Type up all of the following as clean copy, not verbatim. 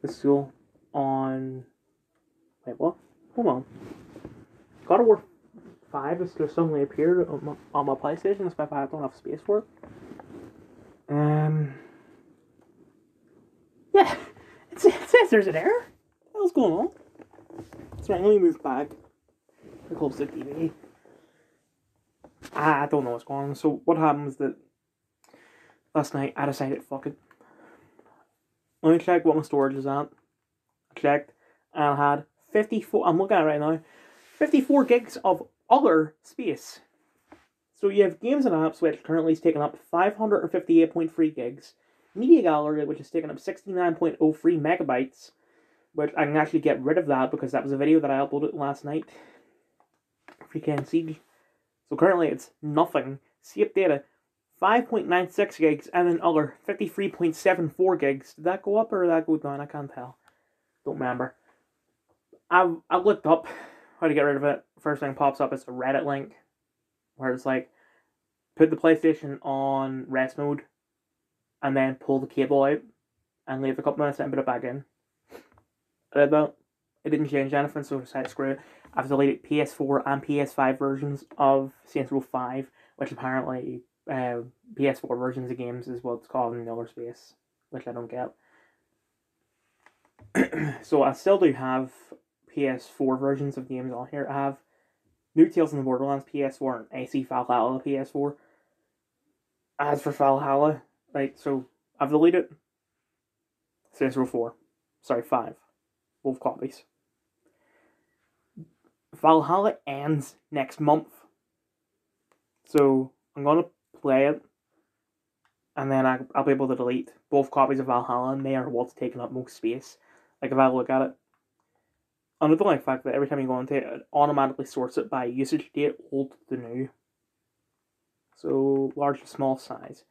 the school on... Wait, what? Hold on. God of War 5 has just suddenly appeared on my PlayStation, despite I don't have space for it. Yeah, it says there's an error. What the hell's going on? That's right, let me move back. Close to the TV. I don't know what's going on. So what happened was that last night I decided, fuck it. Let me check what my storage is at. I checked, and I had 54, I'm looking at it right now, 54 gigs of other space. So you have Games and Apps, which currently is taking up 558.3 gigs. Media Gallery, which is taking up 69.03 megabytes, which I can actually get rid of that because that was a video that I uploaded last night. Freaking Siege. So currently it's nothing. Save data, 5.96 gigs, and then other 53.74 gigs. Did that go up or did that go down? I can't tell. Don't remember. I looked up how to get rid of it. First thing pops up is a Reddit link where it's like, put the PlayStation on rest mode and then pull the cable out and leave a couple minutes and put it back in. I did that. It didn't change anything, so I decided to screw it. I've deleted PS4 and PS5 versions of Saints Row 5, which apparently PS4 versions of games is what's called in the other space, which I don't get. So I still do have PS4 versions of games on here. I have New Tales in the Borderlands PS4 and AC Valhalla PS4. As for Valhalla, right, so I've deleted Saints Row 4. Sorry, 5. Both copies. Valhalla ends next month. So I'm going to play it. And then I'll be able to delete both copies of Valhalla, and they are what's taking up most space. Like if I look at it. And I don't like the fact that every time you go into it, it automatically sorts it by usage date, old to new. So large to small size.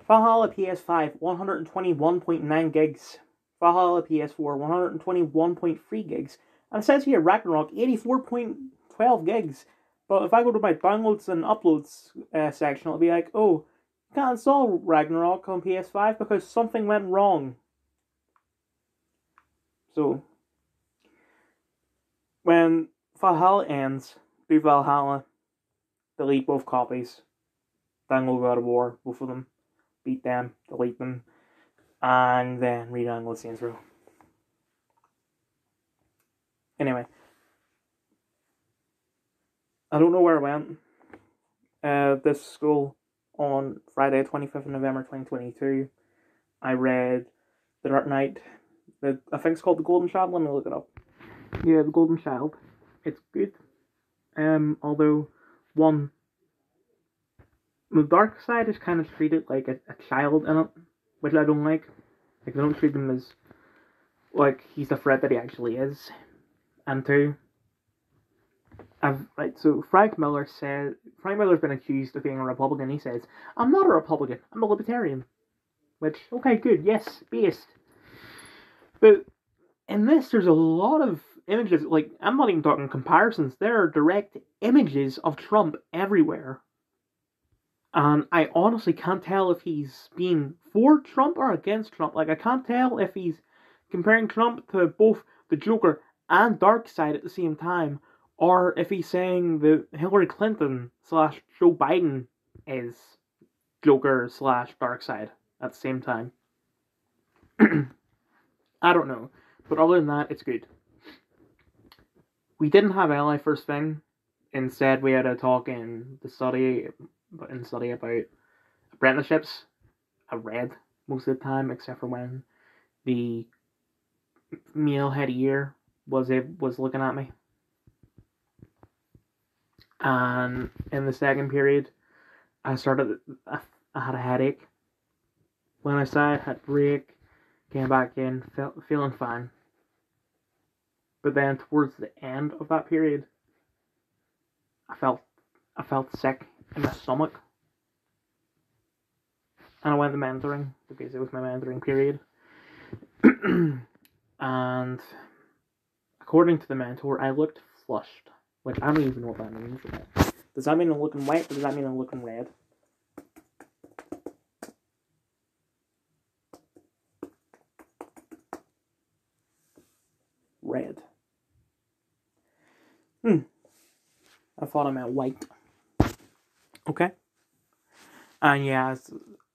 Valhalla PS5, 121.9 gigs. Valhalla PS4, 121.3 gigs. And it says here Ragnarok, 84.12 gigs. But if I go to my downloads and uploads section, it'll be like, oh, you can't install Ragnarok on PS5 because something went wrong. So, when Valhalla ends, do Valhalla, delete both copies, download God of War, both of them, beat them, delete them, and then re-download Saints Row. Anyway, I don't know where I went. This school on Friday, 25th of November 2022, I read The Dark Knight. I think it's called The Golden Child. Let me look it up. Yeah, The Golden Child. It's good. Although, the dark side is kind of treated like a child in it, which I don't like. Like, they don't treat him as, like, he's the threat that he actually is. And two, so Frank Miller's been accused of being a Republican. He says, I'm not a Republican, I'm a Libertarian. Which, okay, good, yes, based. But in this, there's a lot of images, like, I'm not even talking comparisons, there are direct images of Trump everywhere. And I honestly can't tell if he's being for Trump or against Trump. Like, I can't tell if he's comparing Trump to both the Joker and Darkseid at the same time, or if he's saying that Hillary Clinton / Joe Biden is Joker / Darkseid at the same time. I don't know. But other than that, it's good. We didn't have Ally first thing. Instead, we had a talk in study about apprenticeships. I read most of the time, except for when the male head of year was looking at me. And in the second period, I had a headache. When I started, had break, came back in, feeling fine. But then towards the end of that period, I felt sick in my stomach. And I went to mentoring, because it was my mentoring period. And according to the mentor, I looked flushed. Which I don't even know what that means. Does that mean I'm looking white, or does that mean I'm looking red? red. I thought I meant white. Okay. And yeah,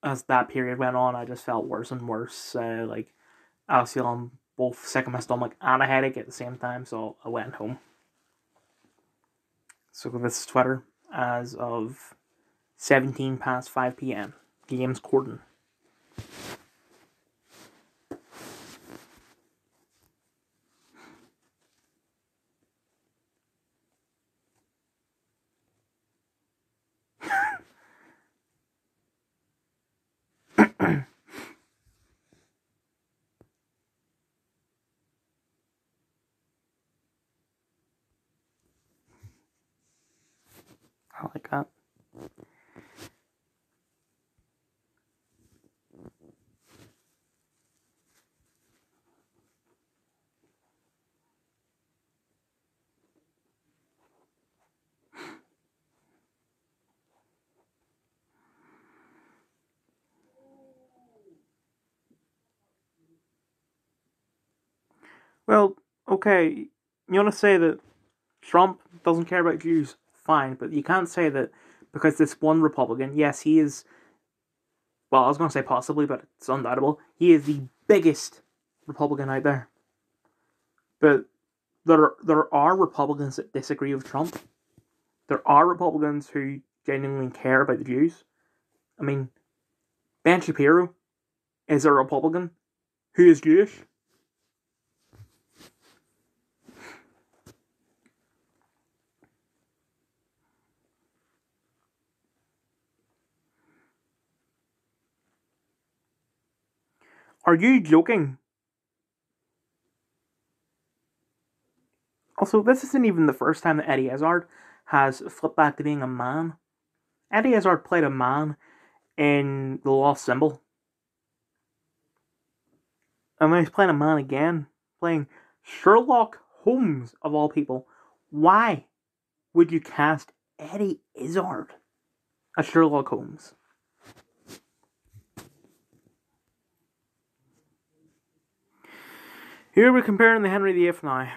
as that period went on, I just felt worse and worse. Like, I was feeling both sick of my stomach and a headache at the same time, so I went home. So this is Twitter as of 17 past 5 p.m. James Corden. I like that. Well, okay, you want to say that Trump doesn't care about Jews, fine, but you can't say that because this one Republican, yes, he is, well, I was going to say possibly, but it's undoubtable, he is the biggest Republican out there. But there are Republicans that disagree with Trump. There are Republicans who genuinely care about the Jews. I mean, Ben Shapiro is a Republican who is Jewish. Are you joking? Also, this isn't even the first time that Eddie Izzard has flipped back to being a man. Eddie Izzard played a man in The Lost Symbol. And then he's playing a man again, playing Sherlock Holmes, of all people. Why would you cast Eddie Izzard as Sherlock Holmes? Here we're comparing the Henry VIII now.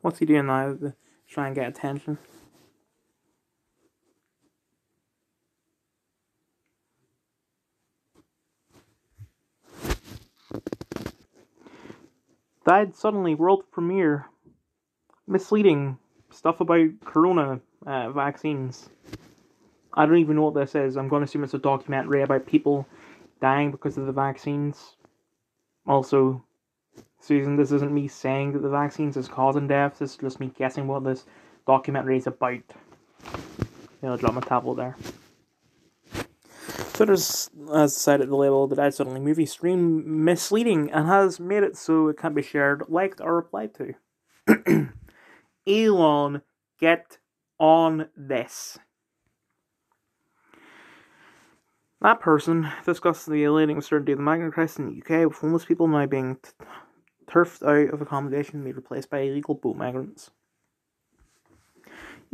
What's he doing now to try and get attention? Died suddenly, world premiere. Misleading stuff about corona vaccines. I don't even know what this is. I'm going to assume it's a documentary about people dying because of the vaccines. Also, Susan, this isn't me saying that the vaccines is causing deaths. This is just me guessing what this documentary is about. I'll drop my tablet there. Twitter has decided to label the Dead Suddenly movie stream misleading and has made it so it can't be shared, liked, or replied to. Elon, get on this. That person discussed the elating absurdity of the migrant crisis in the UK, with homeless people now being turfed out of accommodation and be replaced by illegal boat migrants.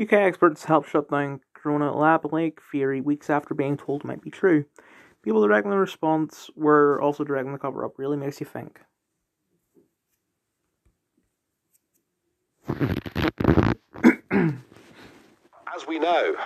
UK experts helped shut down Corona Lab Lake theory weeks after being told it might be true. People directing the response were also directing the cover-up. Really makes you think. As we know,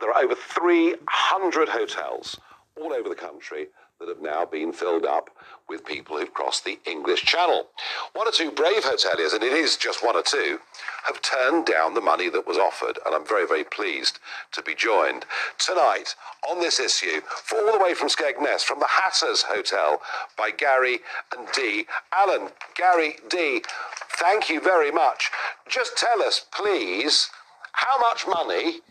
there are over 300 hotels all over the country that have now been filled up with people who've crossed the English Channel. One or two brave hoteliers, and it is just one or two, have turned down the money that was offered, and I'm very, very pleased to be joined tonight on this issue, all the way from Skegness, from the Hatters Hotel, by Gary and Dee. Alan, Gary, Dee, thank you very much. Just tell us, please, how much money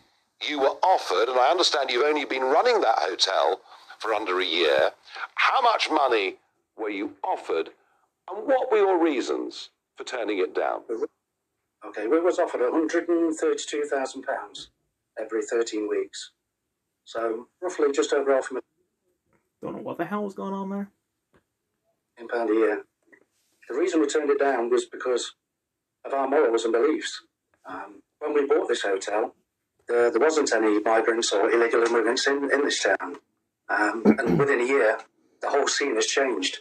you were offered, and I understand you've only been running that hotel for under a year. How much money were you offered, and what were your reasons for turning it down? Okay, we was offered £132,000 every 13 weeks. So roughly just over half a million. Don't know what the hell was going on there. a year. The reason we turned it down was because of our morals and beliefs. When we bought this hotel, there wasn't any migrants or illegal immigrants in this town. And within a year, the whole scene has changed.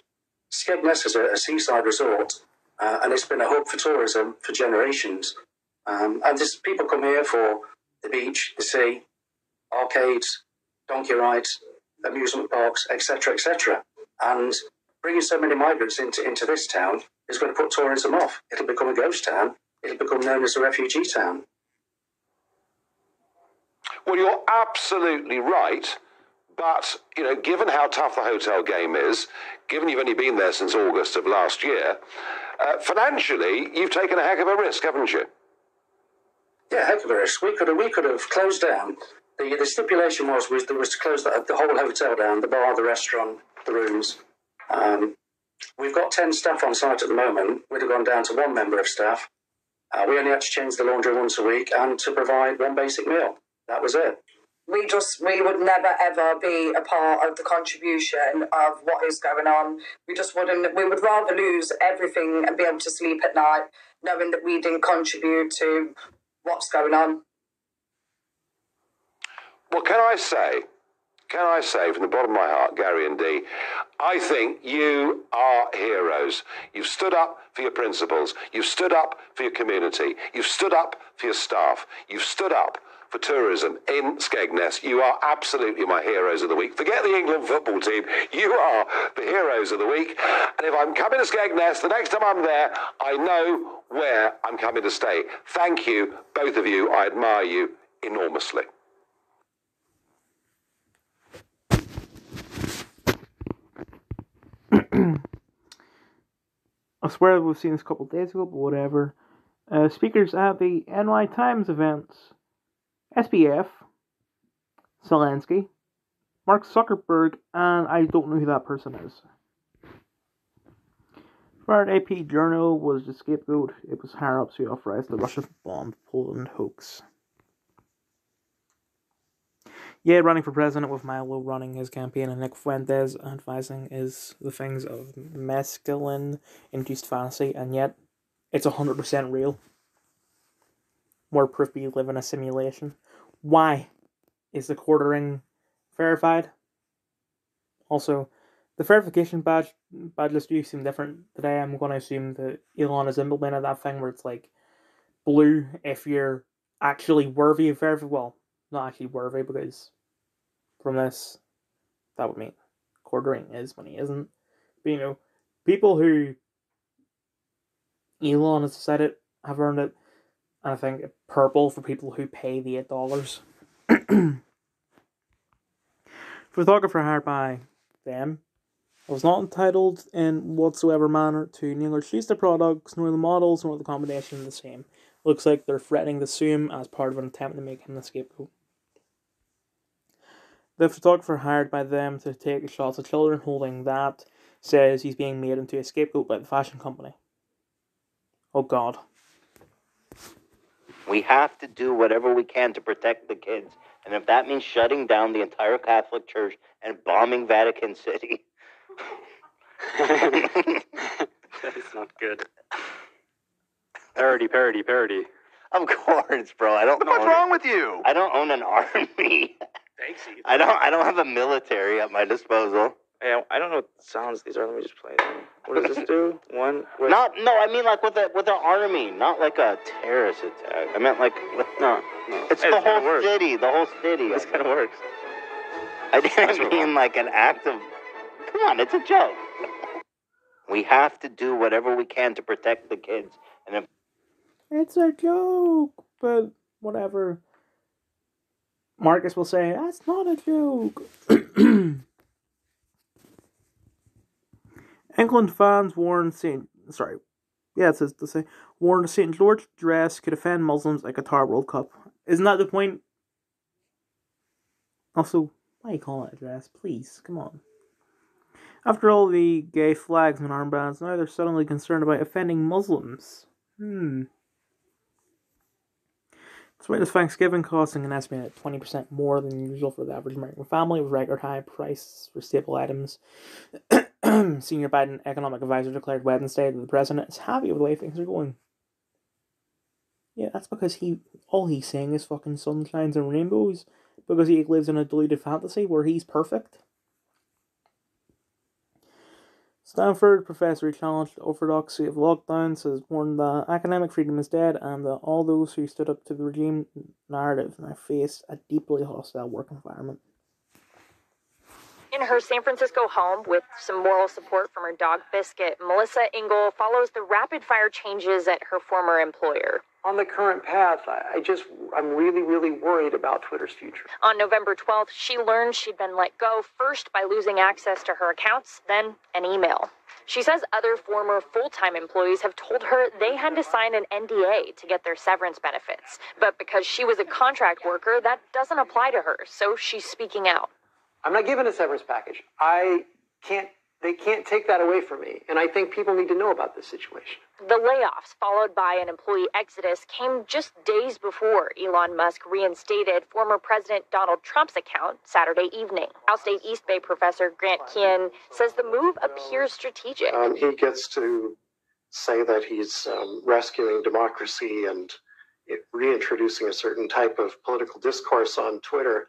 Skegness is a seaside resort, and it's been a hub for tourism for generations. And there's people come here for the beach, the sea, arcades, donkey rides, amusement parks, etc., etc. And bringing so many migrants into this town is going to put tourism off. It'll become a ghost town. It'll become known as a refugee town. Well, you're absolutely right. But, given how tough the hotel game is, given you've only been there since August of last year, financially, you've taken a heck of a risk, haven't you? Yeah, heck of a risk. We could have closed down. The stipulation was to close the whole hotel down, the bar, the restaurant, the rooms. We've got 10 staff on site at the moment. We'd have gone down to 1 member of staff. We only had to change the laundry once a week and to provide 1 basic meal. That was it. We would never ever be a part of the contribution of what is going on. We would rather lose everything and be able to sleep at night knowing that we didn't contribute to what's going on. Well, can I say from the bottom of my heart, Gary and Dee, I think you are heroes. You've stood up for your principles. You've stood up for your community. You've stood up for your staff. You've stood up for tourism in Skegness. You are absolutely my heroes of the week. Forget the England football team. You are the heroes of the week. And if I'm coming to Skegness, the next time I'm there, I know where I'm coming to stay. Thank you, both of you. I admire you enormously. I swear we've seen this a couple of days ago, but whatever. Speakers at the NY Times events. SBF, Zelensky, Mark Zuckerberg, and I don't know who that person is. Fired AP Journal was the scapegoat. It was higher ups who authorized the Russia bombed Poland hoax. Yeah, running for president with Milo running his campaign and Nick Fuentes advising is the things of mescaline-induced fantasy, and yet it's 100% real. More proof we live in a simulation. Why is the quartering verified? Also, the verification badges do seem different today. I'm going to assume that Elon has implemented that thing where it's like blue if you're actually worthy of verification. Well, not actually worthy, because from this, that would mean quartering is when he isn't. But people who Elon has decided have earned it. And I think purple for people who pay the $8. Photographer hired by them was not entitled in whatsoever manner to neither choose the products, nor the models, nor the combination of the same. Looks like they're threatening to sue him as part of an attempt to make him the scapegoat. The photographer hired by them to take shots of children holding that says he's being made into a scapegoat by the fashion company. Oh God. We have to do whatever we can to protect the kids. And if that means shutting down the entire Catholic Church and bombing Vatican City. That's not good. Parody. Of course, bro. What's wrong with you? I don't own an army. Thanks, Ethan. I don't have a military at my disposal. Hey, I don't know what sounds these are. Let me just play them. What does this do? One. Wait. I mean like with an army, not like a terrorist attack. I meant like no. It's the whole city. The whole city. This kind of works. I didn't mean like an act of. Come on, it's a joke. We have to do whatever we can to protect the kids, and if it's a joke, but whatever. Marcus will say that's not a joke. England fans warned St. George dress could offend Muslims at Qatar World Cup. Isn't that the point? Also, why are you calling it a dress? Please, come on. After all the gay flags and armbands, now they're suddenly concerned about offending Muslims. Despite this Thanksgiving costing an estimated 20% more than usual for the average American family with record high prices for staple items, Senior Biden economic advisor declared Wednesday that the president is happy with the way things are going. Yeah, that's because all he's saying is fucking sunshines and rainbows, because he lives in a deluded fantasy where he's perfect. Stanford professor who challenged the orthodoxy of lockdowns has warned that academic freedom is dead and that all those who stood up to the regime narrative now face a deeply hostile work environment. In her San Francisco home, with some moral support from her dog Biscuit, Melissa Ingle follows the rapid-fire changes at her former employer. On the current path, I'm really, really worried about Twitter's future. On November 12th, she learned she'd been let go, first by losing access to her accounts, then an email. She says other former full-time employees have told her they had to sign an NDA to get their severance benefits. But because she was a contract worker, that doesn't apply to her, so she's speaking out. I'm not given a severance package. They can't take that away from me. And I think people need to know about this situation. The layoffs, followed by an employee exodus, came just days before Elon Musk reinstated former President Donald Trump's account Saturday evening. Cal State East Bay professor Grant Kean says the move appears strategic. He gets to say that he's rescuing democracy and reintroducing a certain type of political discourse on Twitter,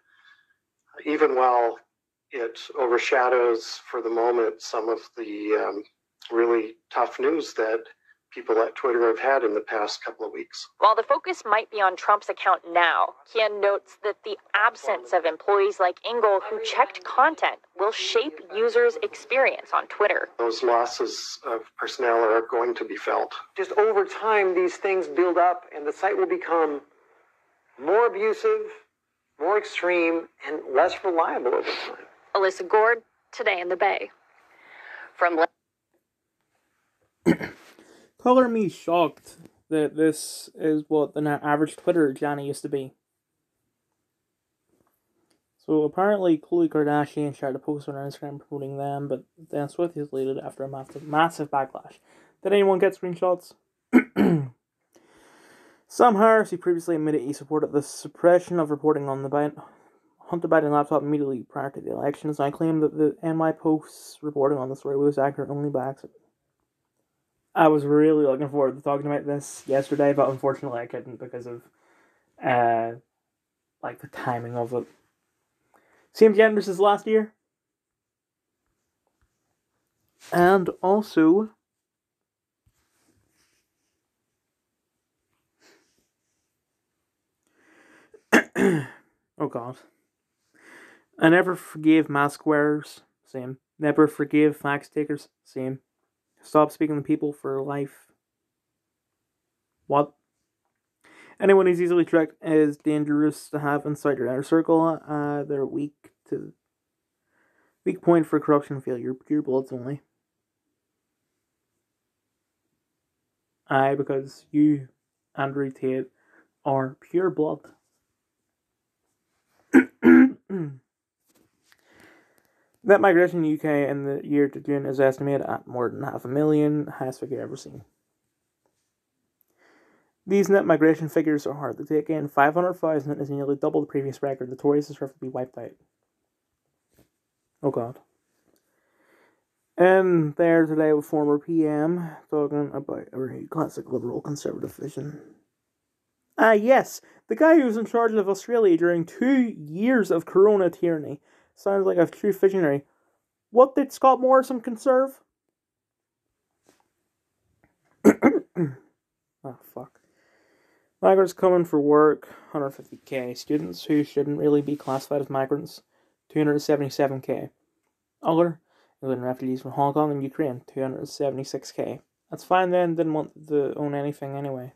even while it overshadows for the moment some of the really tough news that people at Twitter have had in the past couple of weeks. While the focus might be on Trump's account now, Kian notes that the absence of employees like Ingle who checked content will shape users' experience on Twitter. Those losses of personnel are going to be felt. Just over time, these things build up and the site will become more abusive, more extreme, and less reliable over time. Alyssa Gord, Today in the Bay. From Color me shocked that this is what the average Twitter Johnny used to be. So apparently Khloe Kardashian shared a post on her Instagram promoting them, but then Swift is deleted after a massive backlash. Did anyone get screenshots? Sam Harris, who previously admitted he supported the suppression of reporting on the Hunter Biden laptop immediately prior to the elections, and I claim that the NY Post's reporting on the story was accurate only by accident. I was really looking forward to talking about this yesterday, but unfortunately I couldn't because of the timing of it. Same genders as last year. And also oh god. I never forgave mask wearers. Same. Never forgave fax takers. Same. Stop speaking to people for life. What? Anyone who's easily tricked is dangerous to have inside your inner circle. They're weak point for corruption and failure. Pure bloods only. Aye, because you, Andrew Tate, are pure blood. Net migration in the UK in the year to June is estimated at more than 500,000, highest figure ever seen. These net migration figures are hard to take in. 500,000 is nearly double the previous record. The Tories deserve to be wiped out. Oh god. And there today with former PM talking about a classic liberal conservative vision. Yes, the guy who was in charge of Australia during 2 years of corona tyranny. Sounds like a true visionary. What did Scott Morrison conserve? Oh, fuck. Migrants coming for work, 150k. Students who shouldn't really be classified as migrants, 277k. Other, including refugees from Hong Kong and Ukraine, 276k. That's fine then, didn't want to own anything anyway.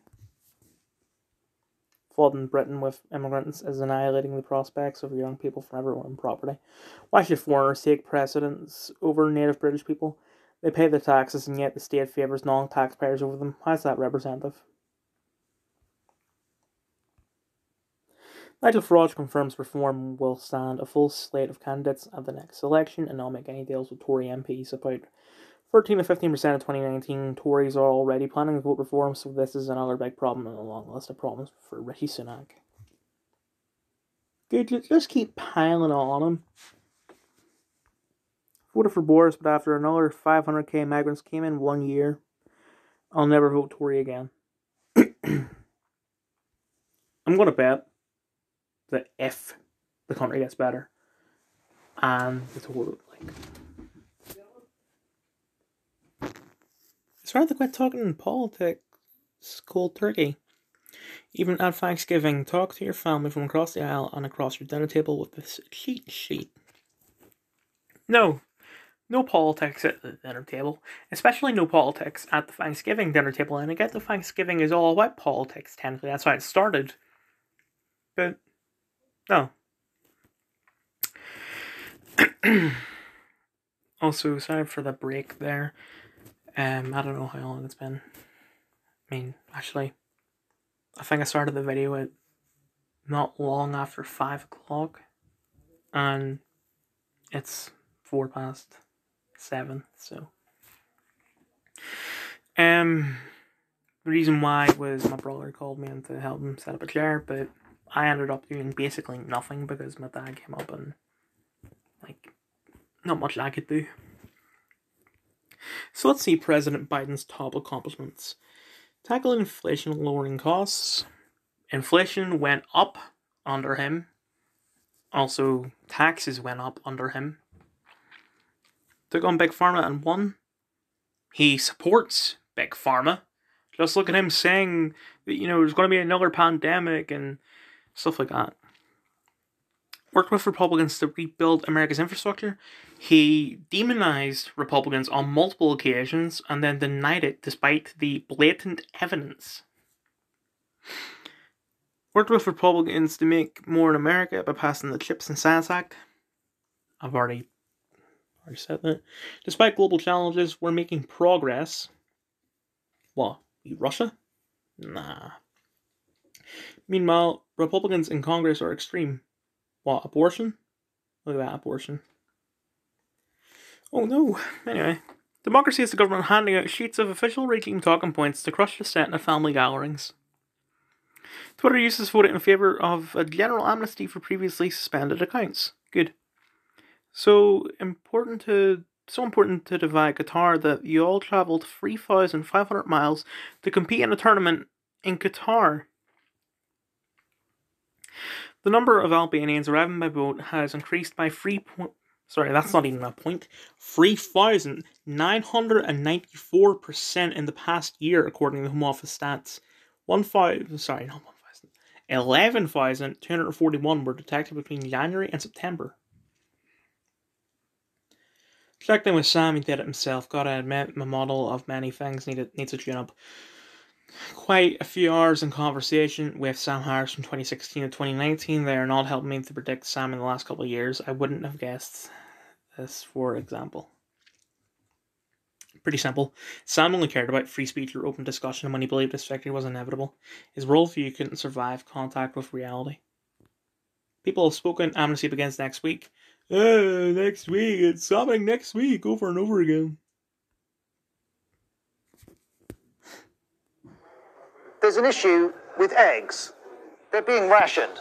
In Britain with immigrants is annihilating the prospects of young people from ever owning property. Why should foreigners take precedence over native British people? They pay their taxes and yet the state favours non-taxpayers over them. How's that representative? Nigel Farage confirms Reform will stand a full slate of candidates at the next election and not make any deals with Tory MPs. About 13 to 15% of 2019 Tories are already planning to vote Reform, so this is another big problem in a long list of problems for Rishi Sunak. Good, just keep piling on him. Voted for Boris, but after another 500k migrants came in 1 year, I'll never vote Tory again. I'm going to bet that if the country gets better and the Tory, it's hard to quit talking politics cold turkey. Even at Thanksgiving, talk to your family from across the aisle and across your dinner table with this cheat sheet. No politics at the dinner table, especially no politics at the Thanksgiving dinner table. And I get that Thanksgiving is all about politics, technically, that's how it started. But, no. Also, sorry for the break there. I don't know how long it's been. I mean, actually, I think I started the video at not long after 5 o'clock. And it's 7:04, so. The reason why was my brother called me in to help him set up a chair, but I ended up doing basically nothing because my dad came up and, not much I could do. So let's see President Biden's top accomplishments. Tackle inflation, lowering costs. Inflation went up under him. Also, taxes went up under him. Took on Big Pharma and won. He supports Big Pharma. Just look at him saying that, there's going to be another pandemic and stuff like that. Worked with Republicans to rebuild America's infrastructure. He demonized Republicans on multiple occasions and then denied it despite the blatant evidence. Worked with Republicans to make more in America by passing the CHIPS and Science Act. I've already said that. Despite global challenges, we're making progress. What? Russia? Nah. Meanwhile, Republicans in Congress are extreme. What? Abortion? Look at that, abortion. Oh no. Anyway. Democracy is the government handing out sheets of official regime talking points to crush dissent at family gatherings. Twitter users voted in favour of a general amnesty for previously suspended accounts. Good. So important to Dubai, Qatar, that you all travelled 3,500 miles to compete in a tournament in Qatar. The number of Albanians arriving by boat has increased by 3,994% in the past year, according to Home Office stats. 11,241 were detected between January and September. Checked in with Sam, he did it himself. Gotta admit, my model of many things needs a tune-up. Quite a few hours in conversation with Sam Harris from 2016 to 2019. They are not helping me to predict Sam in the last couple of years. I wouldn't have guessed this, for example. Pretty simple. Sam only cared about free speech or open discussion when he believed his victory was inevitable. His worldview couldn't survive contact with reality. People have spoken. Amnesty begins next week. Next week. It's coming next week, over and over again. There's an issue with eggs. They're being rationed.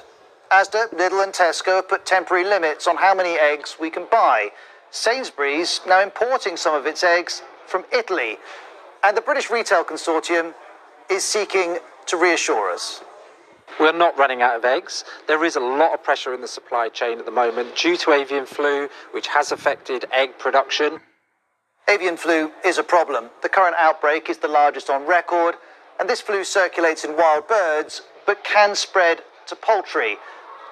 Asda, Lidl and Tesco have put temporary limits on how many eggs we can buy. Sainsbury's now importing some of its eggs from Italy. And the British Retail Consortium is seeking to reassure us. We're not running out of eggs. There is a lot of pressure in the supply chain at the moment due to avian flu, which has affected egg production. Avian flu is a problem. The current outbreak is the largest on record, and this flu circulates in wild birds, but can spread to poultry.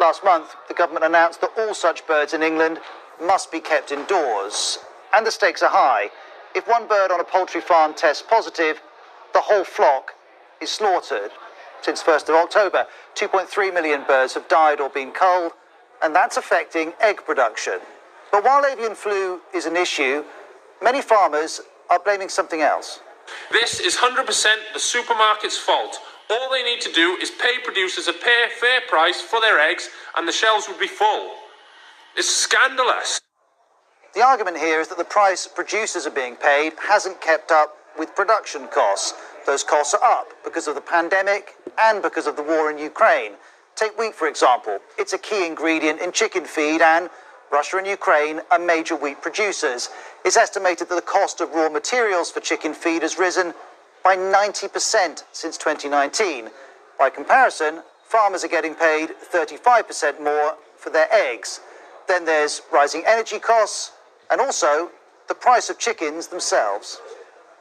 Last month, the government announced that all such birds in England must be kept indoors. And the stakes are high. If one bird on a poultry farm tests positive, the whole flock is slaughtered. Since 1st of October, 2.3 million birds have died or been culled, and that's affecting egg production. But while avian flu is an issue, many farmers are blaming something else. This is 100% the supermarket's fault. All they need to do is pay producers a fair price for their eggs and the shelves would be full. It's scandalous. The argument here is that the price producers are being paid hasn't kept up with production costs. Those costs are up because of the pandemic and because of the war in Ukraine. Take wheat, for example. It's a key ingredient in chicken feed and Russia and Ukraine are major wheat producers. It's estimated that the cost of raw materials for chicken feed has risen by 90% since 2019. By comparison, farmers are getting paid 35% more for their eggs. Then there's rising energy costs and also the price of chickens themselves.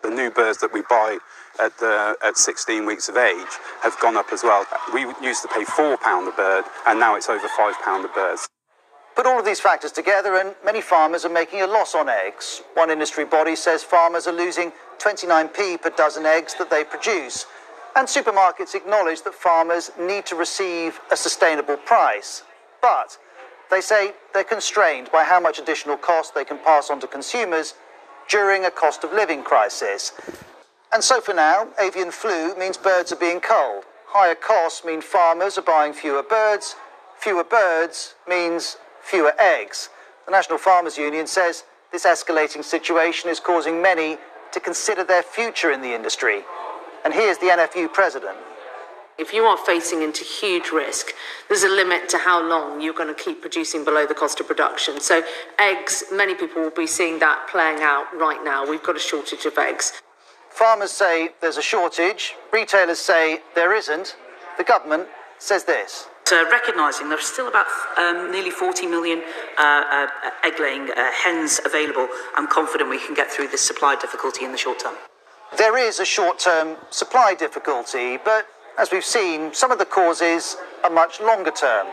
The new birds that we buy at 16 weeks of age have gone up as well. We used to pay £4 a bird, and now it's over £5 a bird. Put all of these factors together and many farmers are making a loss on eggs. One industry body says farmers are losing 29p per dozen eggs that they produce. And supermarkets acknowledge that farmers need to receive a sustainable price. But they say they're constrained by how much additional cost they can pass on to consumers during a cost of living crisis. And so for now, avian flu means birds are being culled. Higher costs mean farmers are buying fewer birds. Fewer birds means fewer eggs. The National Farmers Union says this escalating situation is causing many to consider their future in the industry. And here's the NFU president. If you are facing into huge risk, there's a limit to how long you're going to keep producing below the cost of production. So eggs, many people will be seeing that playing out right now. We've got a shortage of eggs. Farmers say there's a shortage. Retailers say there isn't. The government says this. So recognising there are still about nearly 40 million egg-laying hens available, I'm confident we can get through this supply difficulty in the short term. There is a short-term supply difficulty, but as we've seen, some of the causes are much longer term,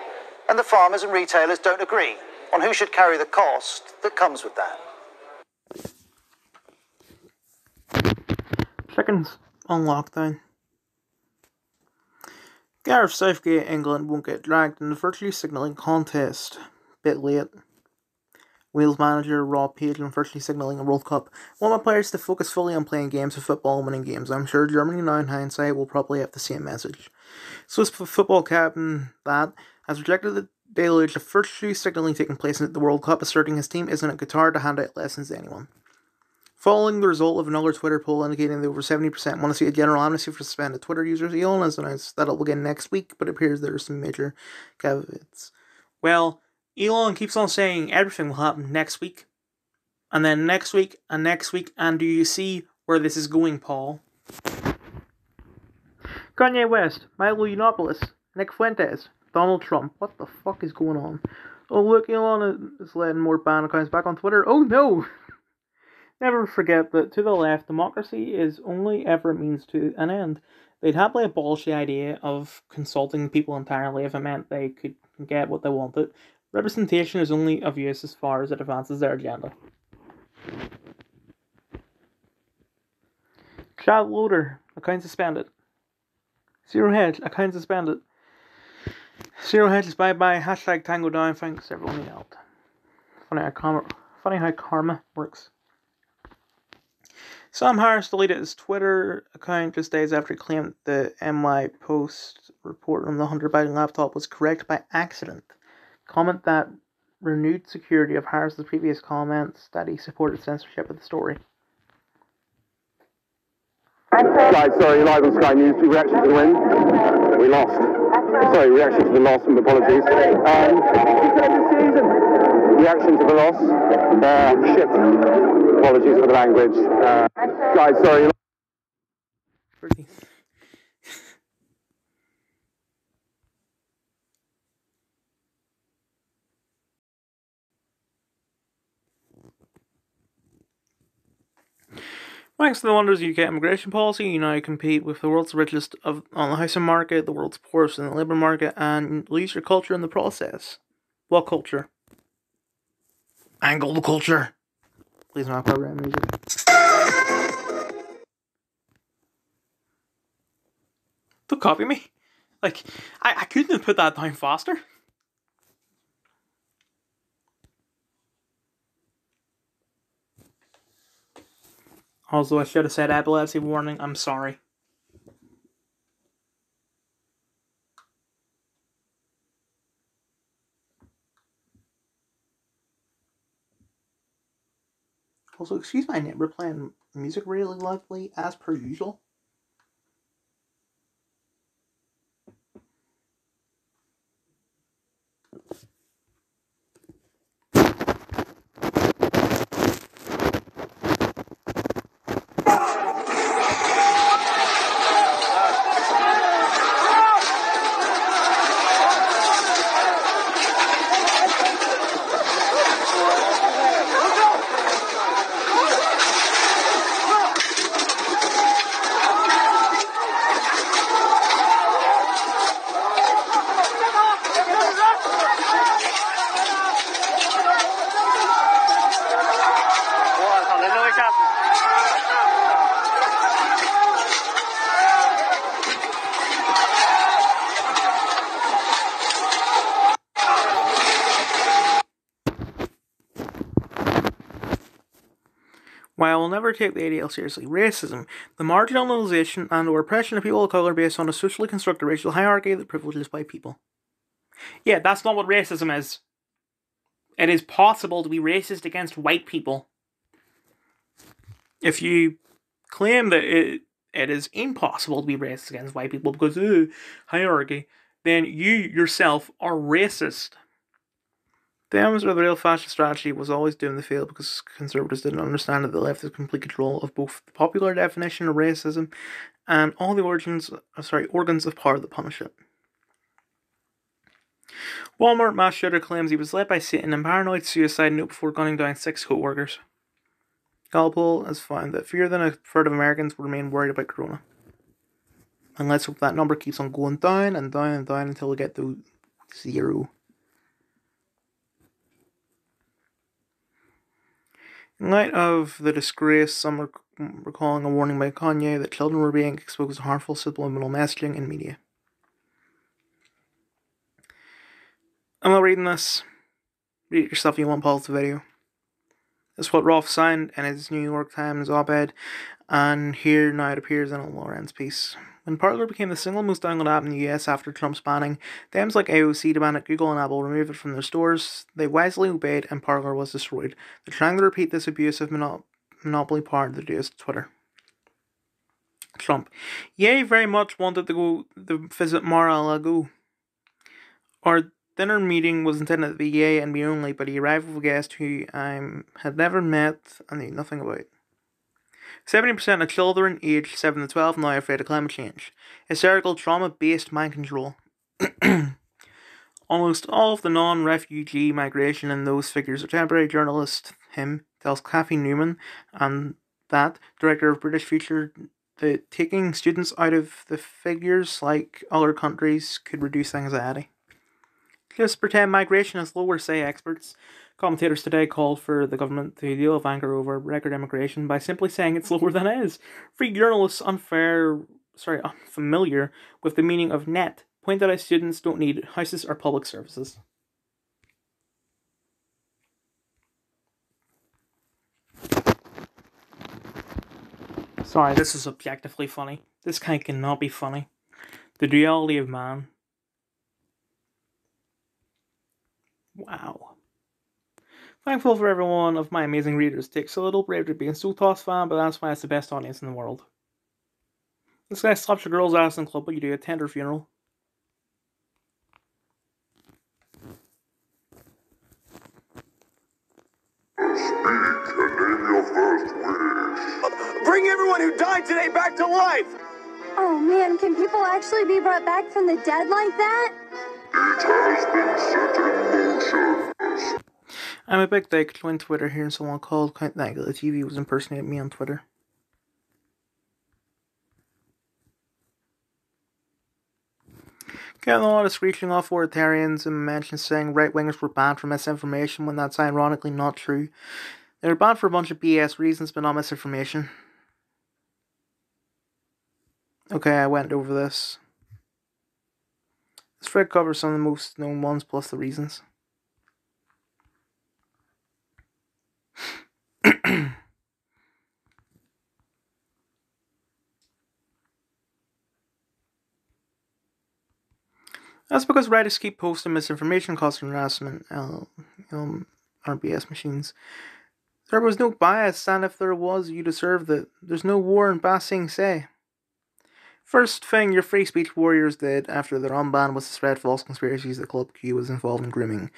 and the farmers and retailers don't agree on who should carry the cost that comes with that. Chickens on lockdown. Gareth Southgate England won't get dragged in the virtue signalling contest. Bit late. Wales manager Rob Page on virtually signalling a World Cup. Want my players to focus fully on playing games of football and winning games. I'm sure Germany now in hindsight will probably have the same message. Swiss football captain that has rejected the deluge of virtue signalling taking place at the World Cup, asserting his team isn't a Qatar to hand out lessons to anyone. Following the result of another Twitter poll indicating that over 70% want to see a general amnesty for suspended Twitter users, Elon has announced that it will begin next week, but it appears there are some major caveats. Well, Elon keeps on saying everything will happen next week, and then next week, and next week, and do you see where this is going, Paul? Kanye West, Milo Yiannopoulos, Nick Fuentes, Donald Trump. What the fuck is going on? Oh look, Elon is letting more ban accounts back on Twitter. Oh no! Never forget that to the left, democracy is only ever a means to an end. They'd happily abolish the idea of consulting people entirely if it meant they could get what they wanted. Representation is only of use as far as it advances their agenda. Chad Loader, account suspended. Zero Hedge, account suspended. Zero Hedge is bye-bye, hashtag Tango down, thanks everyone who helped. Funny how karma works. Sam Harris deleted his Twitter account just days after he claimed the MI Post report on the Hunter Biden laptop was correct by accident. Comment that renewed security of Harris's previous comments that he supported censorship of the story. Guys, sorry, live on Sky News. Reaction to the win. We lost. Sorry, reaction to the loss, and apologies. Reaction to the loss. Shit. Apologies for the language. Guys, sorry. Thanks to the wonders of UK immigration policy, you now compete with the world's richest on the housing market, the world's poorest in the labour market, and lose your culture in the process. What culture? Angle culture. Please not program music. Don't copy me. Like, I couldn't have put that down faster. Also, I should have said epilepsy warning. I'm sorry. Also, excuse my neighbor playing music really loudly, as per usual. While we'll never take the ADL seriously, racism, the marginalization and or oppression of people of colour based on a socially constructed racial hierarchy that privileges white people. Yeah, that's not what racism is. It is possible to be racist against white people. If you claim that it is impossible to be racist against white people because hierarchy, then you yourself are racist. The answer of the real fascist strategy was always doomed to fail because conservatives didn't understand that they left with complete control of both the popular definition of racism and all the organs of power that punish it. Walmart mass shooter claims he was led by Satan and paranoid suicide note before gunning down 6 co-workers. Gallup poll has found that fewer than a third of Americans will remain worried about corona. And let's hope that number keeps on going down and down and down until we get to 0. In light of the disgrace, some are recalling a warning by Kanye that children were being exposed to harmful subliminal messaging in media. I'm not reading this. Read it yourself if you want, pause the video. This is what Rolf signed in his New York Times op-ed, and here now it appears in a Lawrence piece. When Parler became the single most downloaded app in the US after Trump's banning, thems like AOC demanded Google and Apple remove it from their stores. They wisely obeyed and Parler was destroyed. They're trying to repeat this abusive monopoly power that they used Twitter. Trump. Ye very much wanted to visit Mar-a-Lago. Our dinner meeting was intended to be Ye and me only, but he arrived with a guest who I had never met and knew nothing about. 70% of children aged 7 to 12 now are afraid of climate change. Hysterical, trauma-based mind control. Almost all of the non-refugee migration in those figures are temporary. Journalist him tells Kathy Newman, and that, director of British Future, that taking students out of the figures like other countries could reduce anxiety. Just pretend migration is lower, say experts. Commentators today called for the government to deal with anger over record immigration by simply saying it's lower than it is. Free journalists unfamiliar with the meaning of net point out students don't need houses or public services. Sorry, this is objectively funny. This kind cannot be funny. The duality of man. Wow. Thankful for every one of my amazing readers. It takes a little bravery to be a Soultoss fan, but that's why it's the best audience in the world. This guy slaps your girl's ass in club, but you do a tender funeral. Bring everyone who died today back to life! Oh man, can people actually be brought back from the dead like that? It has been set in motion. I'm a big dick joined Twitter hearing someone called Count Nagel TV was impersonating me on Twitter. Getting a lot of screeching off authoritarians and mentions saying right-wingers were banned for misinformation when that's ironically not true. They were banned for a bunch of BS reasons, but not misinformation. Okay, I went over this. This thread covers some of the most known ones plus the reasons. That's because writers keep posting misinformation causing harassment RBS machines. There was no bias, and if there was, you deserved it. There's no war in Ba Sing Se. First thing your free speech warriors did after their unban was to spread false conspiracies that Club Q was involved in grooming.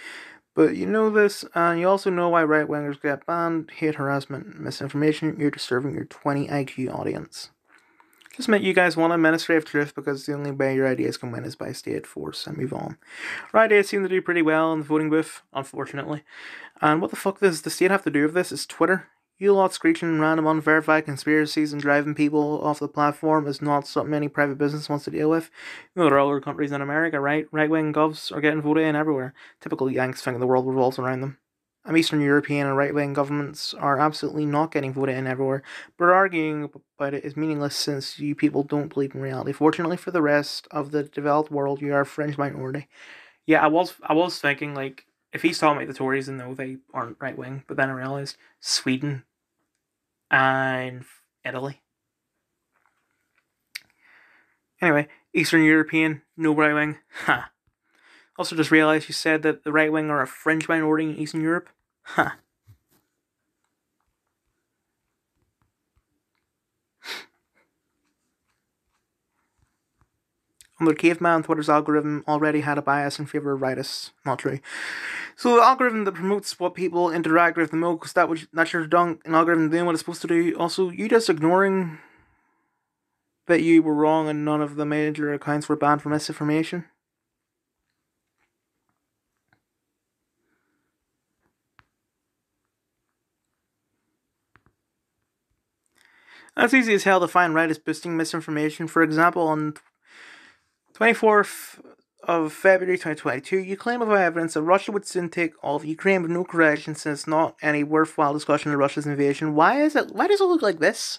But you know this, and you also know why right-wingers get banned, hate harassment, misinformation. You're disturbing your 20 IQ audience. Just admit you guys want administrative truth because the only way your ideas can win is by state force and move on. Our ideas seem to do pretty well in the voting booth, unfortunately. And what the fuck does the state have to do with this? Is Twitter? You lot screeching random unverified conspiracies and driving people off the platform is not something any private business wants to deal with. You know, there are other countries in America, right? Right-wing govs are getting voted in everywhere. Typical Yanks thinking the world revolves around them. Eastern European and right-wing governments are absolutely not getting voted in everywhere, but arguing about it is meaningless since you people don't believe in reality. Fortunately for the rest of the developed world, you are a fringe minority. Yeah, I was thinking, like, if he's talking about the Tories, then no, they aren't right-wing, but then I realised Sweden and Italy. Anyway, Eastern European, no right-wing. Ha. Also just realised you said that the right-wing are a fringe minority in Eastern Europe. Huh. Under Caveman, Twitter's algorithm already had a bias in favour of rightists. Not true. So the algorithm that promotes what people interact with the most, that's your dunk, an algorithm doing what it's supposed to do. Also, you just ignoring that you were wrong and none of the major accounts were banned for misinformation. That's easy as hell to find rightist boosting misinformation. For example, on 24th of February 2022, you claim of evidence that Russia would soon take all of Ukraine with no correction since it's not any worthwhile discussion of Russia's invasion. Why does it look like this?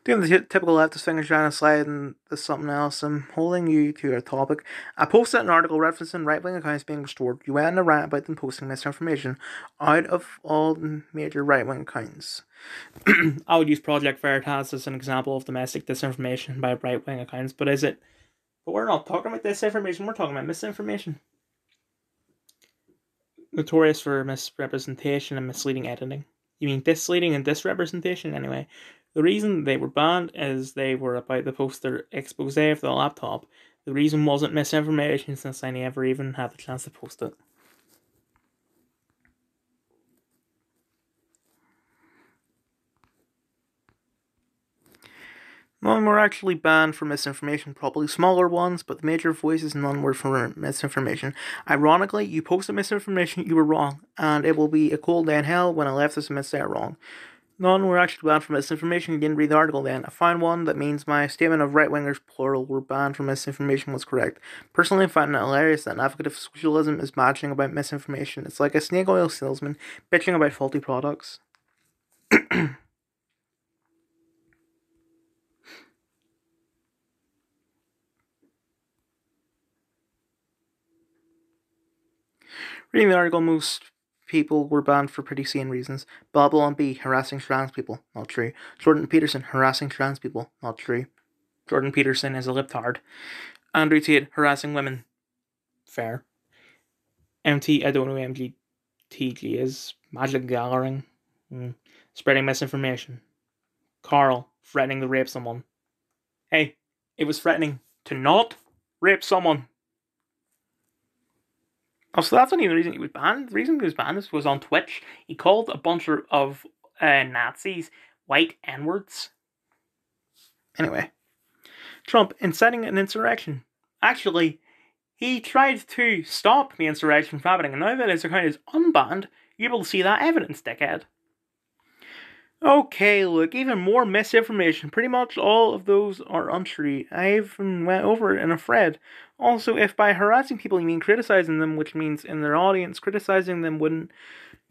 Doing the typical leftist thing is trying to slide into something else. I'm holding you to a topic. I posted an article referencing right-wing accounts being restored. You went on a rant about them posting misinformation out of all the major right-wing accounts. I would use Project Veritas as an example of domestic disinformation by right-wing accounts, but is it? But we're not talking about disinformation, we're talking about misinformation. Notorious for misrepresentation and misleading editing. You mean misleading and disrepresentation anyway. The reason they were banned is they were about to post their expose of the laptop. The reason wasn't misinformation since I never even had the chance to post it. None were actually banned for misinformation, probably smaller ones, but the major voices, none were for misinformation. Ironically, you posted misinformation, you were wrong, and it will be a cold day in hell when a leftist admits they're wrong. None were actually banned for misinformation. You didn't read the article then. I found one that means my statement of right-wingers, plural, were banned for misinformation was correct. Personally, I find it hilarious that an advocate of socialism is bitching about misinformation. It's like a snake oil salesman bitching about faulty products. Reading the article, most people were banned for pretty sane reasons. Babylon B, harassing trans people. Not true. Jordan Peterson, harassing trans people. Not true. Jordan Peterson is a libtard. Andrew Tate, harassing women. Fair. MT, I don't know who MTG is. Magic Gathering. Spreading misinformation. Carl, threatening to rape someone. Hey, it was threatening to not rape someone. Oh, so that's only the reason he was banned. The reason he was banned was on Twitch. He called a bunch of Nazis white N-words. Anyway. Trump inciting an insurrection. Actually, he tried to stop the insurrection from happening, and now that his account is unbanned, you're able to see that evidence, dickhead. Okay, look, even more misinformation. Pretty much all of those are untrue. I even went over it in a thread. Also, if by harassing people you mean criticizing them, which means in their audience, criticizing them wouldn't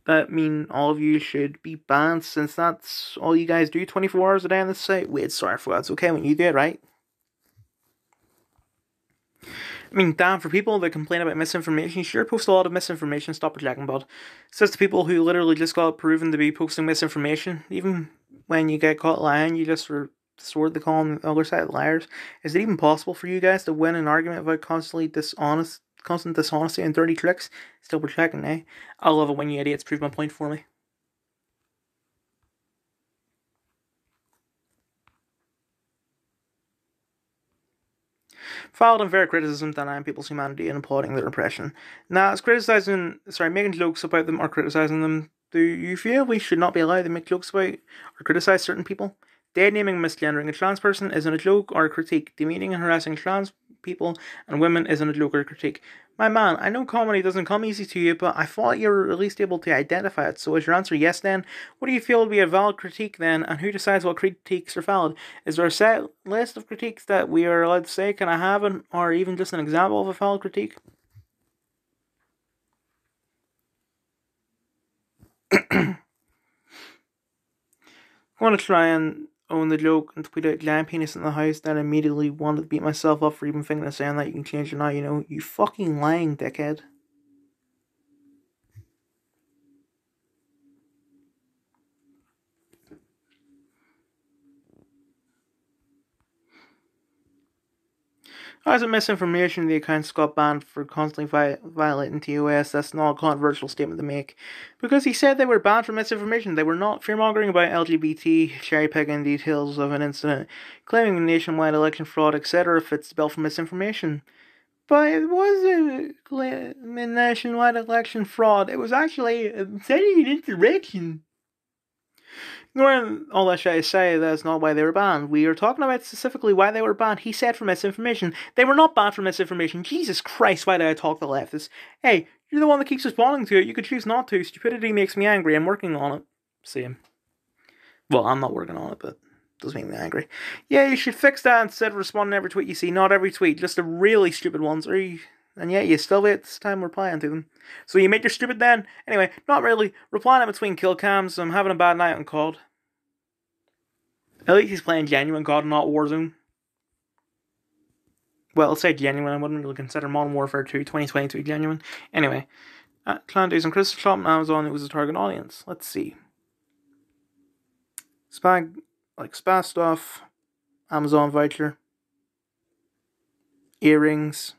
that mean all of you should be banned, since that's all you guys do 24 hours a day on this site? Wait, sorry for that. It's okay when you do it, right? I mean, damn, for people that complain about misinformation, you sure post a lot of misinformation, stop projecting, bud. Says to people who literally just got proven to be posting misinformation. Even when you get caught lying, you just resort to calling the other side liars. Is it even possible for you guys to win an argument without constant dishonesty and dirty tricks? Still projecting, eh? I love it when you idiots prove my point for me. Filed unfair criticism denying people's humanity and applauding their oppression. Now, it's making jokes about them or criticizing them. Do you feel we should not be allowed to make jokes about or criticize certain people? Dead naming and misgendering a trans person isn't a joke or a critique. Demeaning and harassing trans people and women isn't a joke or a critique. My man, I know comedy doesn't come easy to you, but I thought you were at least able to identify it. So is your answer yes then? What do you feel would be a valid critique then? And who decides what critiques are valid? Is there a set list of critiques that we are allowed to say? Can I have an, or even just an example of a valid critique? want to try and own the joke and tweet out giant penis in the house, then immediately wanted to beat myself up for even thinking of saying that. You can change it now, you know. You fucking lying dickhead. As a misinformation, the accounts got banned for constantly violating TOS. That's not a controversial statement to make. Because he said they were banned for misinformation. They were not fear-mongering about LGBT, cherry-picking details of an incident, claiming nationwide election fraud, etc. fits the bill for misinformation. But it wasn't nationwide election fraud. It was actually setting an insurrection. Ignoring all that shit I say, that's not why they were banned. We are talking about specifically why they were banned. He said for misinformation. They were not banned for misinformation. Jesus Christ, why did I talk to leftists? Hey, you're the one that keeps responding to it. You could choose not to. Stupidity makes me angry. I'm working on it. Same. Well, I'm not working on it, but it does make me angry. Yeah, you should fix that instead of responding to every tweet you see. Not every tweet, just the really stupid ones. And yet you still wait this time replying to them. So you make your stupid then? Anyway, not really. Replying in between kill cams. I'm having a bad night on COD. At least he's playing genuine COD, not Warzone. Well, I'll say genuine. I wouldn't really consider Modern Warfare 2 2022 genuine. Anyway, Clan Days and Crystal Shop on Amazon, it was a target audience. Let's see. Spa stuff, Amazon voucher, earrings,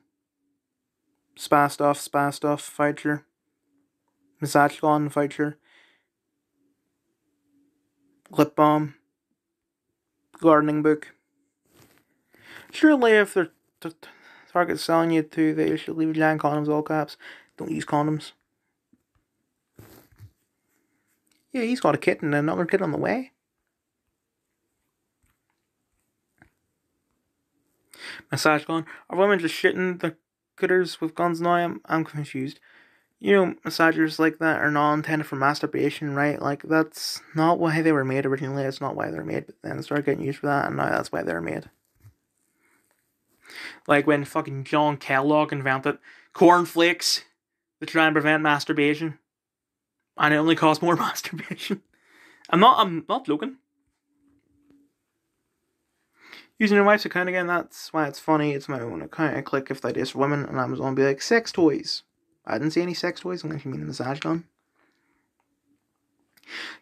spa stuff voucher, massage gun voucher, lip balm, gardening book. Surely if they're Target selling you to, they should leave giant condoms, all caps. Don't use condoms. Yeah, he's got a kitten and another kid on the way. Massage gun. Are women just shitting the critters with guns now? I'm confused. You know, massagers like that are not intended for masturbation, right? Like, that's not why they were made originally. That's not why they were made. But then started getting used for that, and now that's why they're made. Like when fucking John Kellogg invented cornflakes to try and prevent masturbation. And it only caused more masturbation. I'm not joking. Using your wife's account again, that's why it's funny. It's my own account. I click if that is for women, and Amazon be like, sex toys. I didn't see any sex toys, unless you mean the massage gun.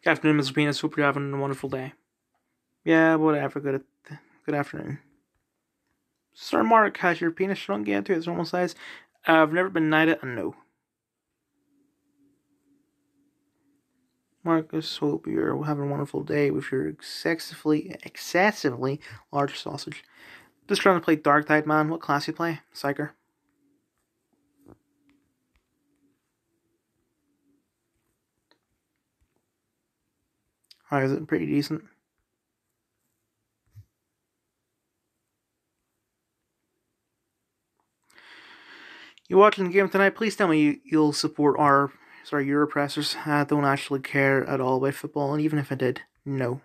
Good afternoon, Mr. Penis. Hope you're having a wonderful day. Yeah, whatever. Good afternoon. Sir Mark, has your penis shrunk yet to its normal size? I've never been knighted, and no. Marcus, hope you're having a wonderful day with your excessively large sausage. Just trying to play Dark Tide, man. What class you play? Psyker. Alright, is it pretty decent? You watching the game tonight? Please tell me you'll support your oppressors. I don't actually care at all about football, and even if I did, no.